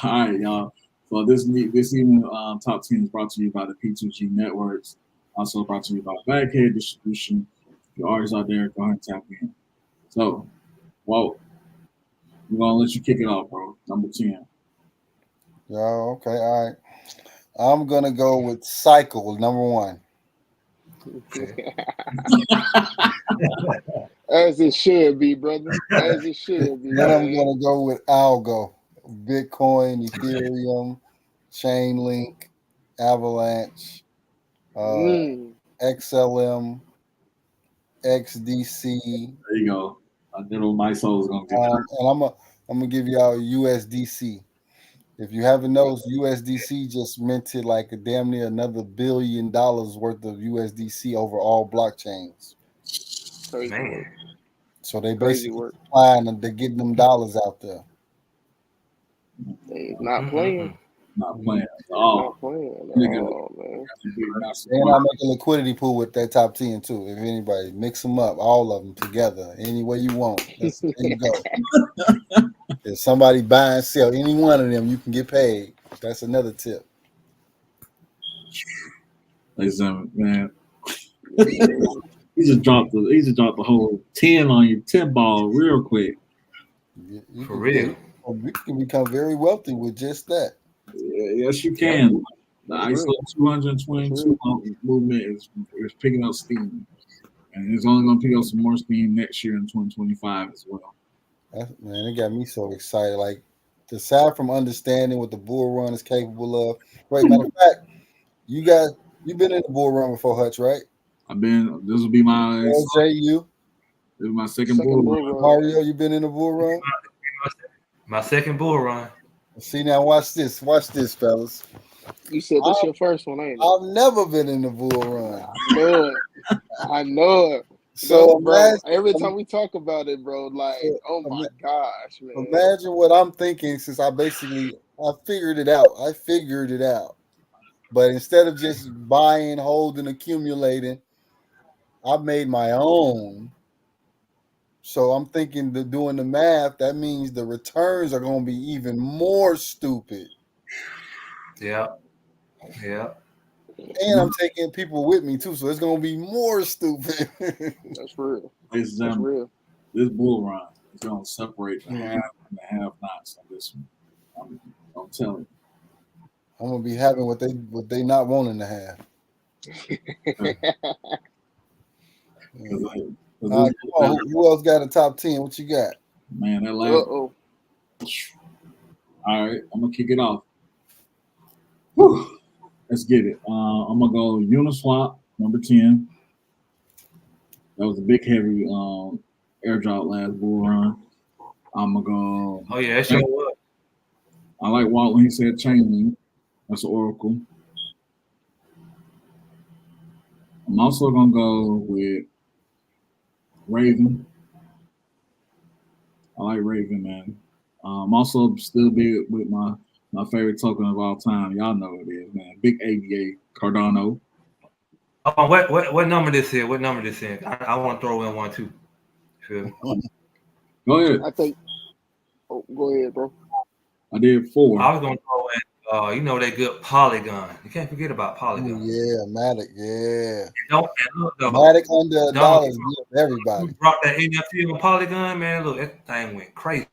All right, y'all. So this evening, top 10 is brought to you by the P2G Networks. Also brought to you by Baghead Distribution. If you're artists out there, go ahead and tap in. So, Walt, we're going to let you kick it off, bro. Number 10. Yeah, okay, all right. I'm going to go with Cycle, number 1. Okay. As it should be, brother. As it should be. Then I'm going to go with Algo. Bitcoin, Ethereum, Chainlink, Avalanche, XLM, XDC. There you go. I know my soul is going to get and I'm gonna give y'all USDC. If you haven't noticed, USDC just minted like a damn near another $1 billion worth of USDC over all blockchains. Crazy work. So they basically flying, they're getting them dollars out there. They not playing. Not playing at all. Not playing at all, man. And I make a liquidity pool with that top 10 too. If anybody, mix them up, all of them together, any way you want. There you go. If somebody buy and sell any one of them, you can get paid. That's another tip. Ladies and gentlemen, man, he just dropped the whole 10 on your 10 ball real quick. For real. You can become very wealthy with just that. Yeah, yes, you can. The ISO 222 movement is picking up steam, and it's only going to pick up some more steam next year in 2025 as well. Man, it got me so excited. Like, aside from understanding what the bull run is capable of. Wait, matter of fact, you've been in the bull run before, Hutch, right? This will be my LJU. This is my second bull run. Mario, you been in the bull run? My second bull run. See, now watch this, fellas. You said this your first one, ain't it? I've never been in the bull run. I know it. So, bro, every time we talk about it, bro, like, oh my gosh, man. Imagine what I'm thinking since I figured it out. But instead of just buying, holding, accumulating, I've made my own. So I'm thinking doing the math, that means the returns are going to be even more stupid. Yeah. And I'm taking people with me too, so it's going to be more stupid. That's real. That's real. This bull run is going to separate the have and the have-nots on this one. I'm telling you. I'm going to be having what they not wanting to have. Who else got a top 10? What you got? Man, that last. All right, I'm gonna kick it off. Whew. Let's get it. I'm gonna go Uniswap number 10. That was a big heavy airdrop last bull run. I'm gonna go. Oh yeah, sure was. I like Walt when he said Chainlink. That's Oracle. I'm also gonna go with Raven. I like Raven, man. I'm also still be with my favorite token of all time. Y'all know what it is, man. Big AVA Cardano. Oh, what number this is? What number this is? I want to throw in one too. Sure. Go ahead. I think. Oh, go ahead, bro. I did 4. I was gonna throw in. That good Polygon. You can't forget about Polygon. Yeah, Matic. Yeah. Matic under $1 everybody. You brought that NFT on Polygon, man. Look, that thing went crazy.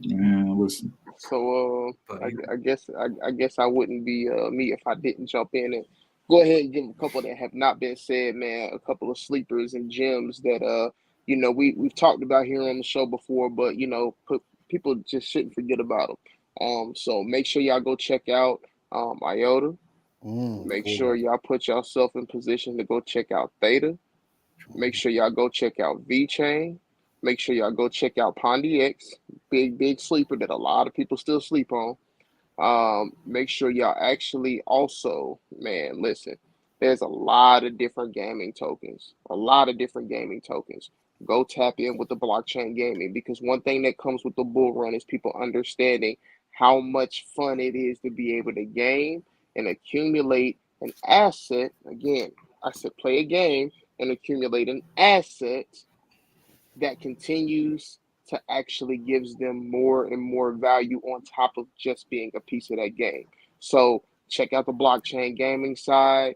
Man, listen. So But I guess I wouldn't be me if I didn't jump in and go ahead and give a couple that have not been said, man. A couple of sleepers and gems that we've talked about here on the show before, but people just shouldn't forget about them. So make sure y'all go check out IOTA. Make sure y'all put yourself in position to go check out Theta. Make sure y'all go check out V-Chain. Make sure y'all go check out Pondy X, big sleeper that a lot of people still sleep on. Make sure y'all actually also, man, listen, there's a lot of different gaming tokens. Go tap in with the blockchain gaming, because one thing that comes with the bull run is people understanding how much fun it is to be able to game and accumulate an asset. Again, I said play a game and accumulate an asset that continues to actually gives them more and more value on top of just being a piece of that game. So check out the blockchain gaming side.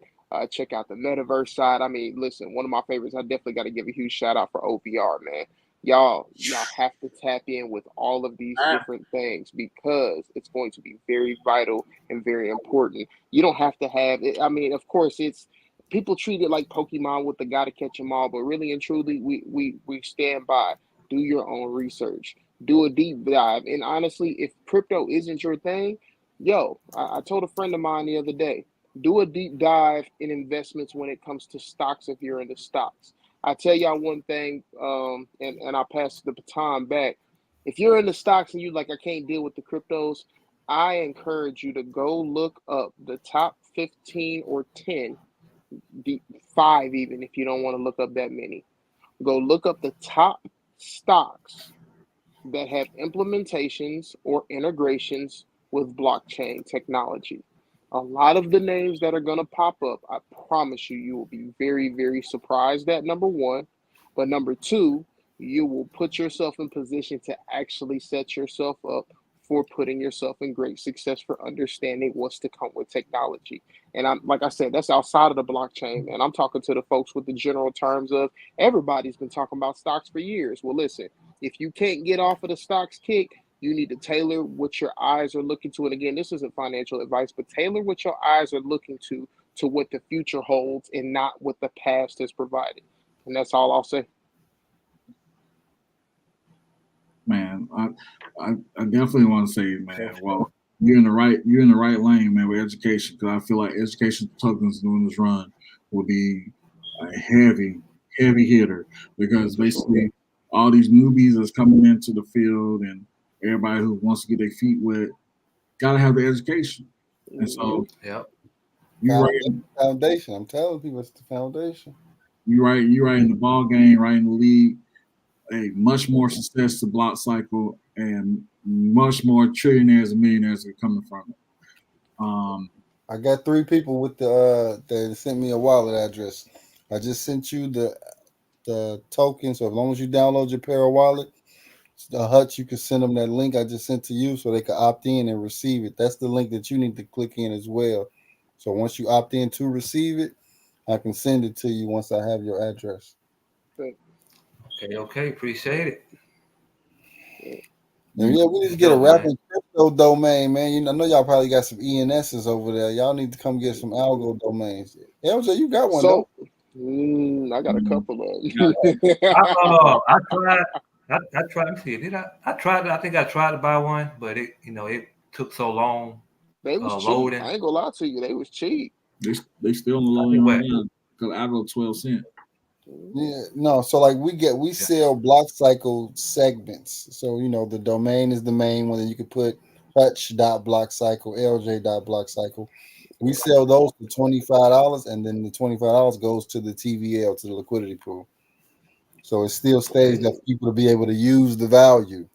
Check out the metaverse side. I mean, listen, one of my favorites, I definitely got to give a huge shout out for OVR, man. Y'all have to tap in with all of these different things, because it's going to be very vital and very important. You don't have to have it. I mean, of course, it's people treat it like Pokemon with the guy to catch them all, but really and truly, we stand by. Do your own research. Do a deep dive. And honestly, if crypto isn't your thing, I told a friend of mine the other day, do a deep dive in investments when it comes to stocks if you're into stocks. I tell y'all one thing, and I'll pass the baton back. If you're into stocks and you like, I can't deal with the cryptos, I encourage you to go look up the top 15 or 10, the 5 even if you don't want to look up that many. Go look up the top stocks that have implementations or integrations with blockchain technology. A lot of the names that are going to pop up, I promise you, you will be very, very surprised at, number one. But number two, you will put yourself in position to actually set yourself up for putting yourself in great success for understanding what's to come with technology. And I'm like I said, that's outside of the blockchain, man. I'm talking to the folks with the general terms of everybody's been talking about stocks for years. Well, listen, if you can't get off of the stocks kick, you need to tailor what your eyes are looking to. And again, this isn't financial advice, but tailor what your eyes are looking to what the future holds and not what the past has provided. And that's all I'll say. Man, I definitely want to say, man, well, you're in the right lane, man, with education, because I feel like education tokens doing this run will be a heavy hitter, because basically all these newbies that's coming into the field and everybody who wants to get their feet wet gotta have the education. And so you're right. Foundation. I'm telling people it's the foundation. You're right in the ball game, right in the league. A much more success to block cycle and much more trillionaires and millionaires are coming from it. I got 3 people with the that sent me a wallet address. I just sent you the token, so as long as you download your Para wallet, the HUTCH, you can send them that link I just sent to you so they can opt in and receive it. That's the link that you need to click in as well. So once you opt in to receive it, I can send it to you once I have your address. Okay, appreciate it. And yeah, we need to get a RAPNCrypto domain, man. I know y'all probably got some ENSs over there. Y'all need to come get some algo domains. LJ, you got one, so, I got a couple of them. I tried. Let me see. Did I? I tried. I think I tried to buy one, but it took so long. They was cheap. I ain't gonna lie to you. They was cheap. They still on the low end right now because I wrote 12 cents. Yeah, no. So like we sell block cycle segments. So the domain is the main one. Then you can put HUTCH.blockcycle, LJ.blockcycle. We sell those for $25, and then the $25 goes to the TVL, to the liquidity pool. So it still stays there for people to be able to use the value.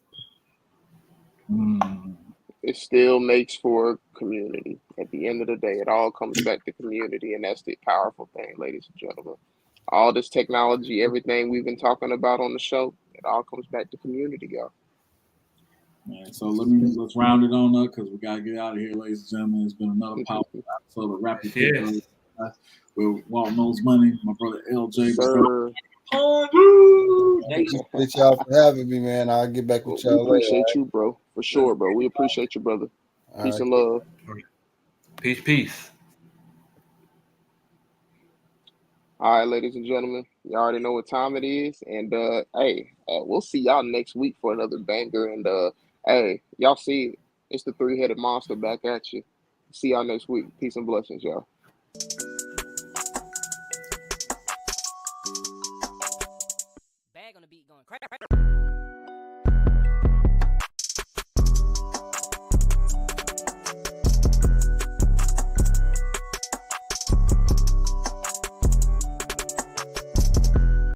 It still makes for community. At the end of the day, it all comes back to community, and that's the powerful thing, ladies and gentlemen. All this technology, everything we've been talking about on the show, it all comes back to community, y'all. Man, so let's round it on up because we gotta get out of here, ladies and gentlemen. It's been another powerful episode of RAPNCrypto with Walt Knows Money, my brother LJ. Thank y'all for having me, man. I'll get back with y'all later. Appreciate you, bro. For For sure, bro. We appreciate you, brother. Peace and right. love. Peace. All right, ladies and gentlemen, you already know what time it is, and we'll see y'all next week for another banger. And hey, y'all see it. It's the three-headed monster back at you. See y'all next week. Peace and blessings, y'all. Bag on the beat going.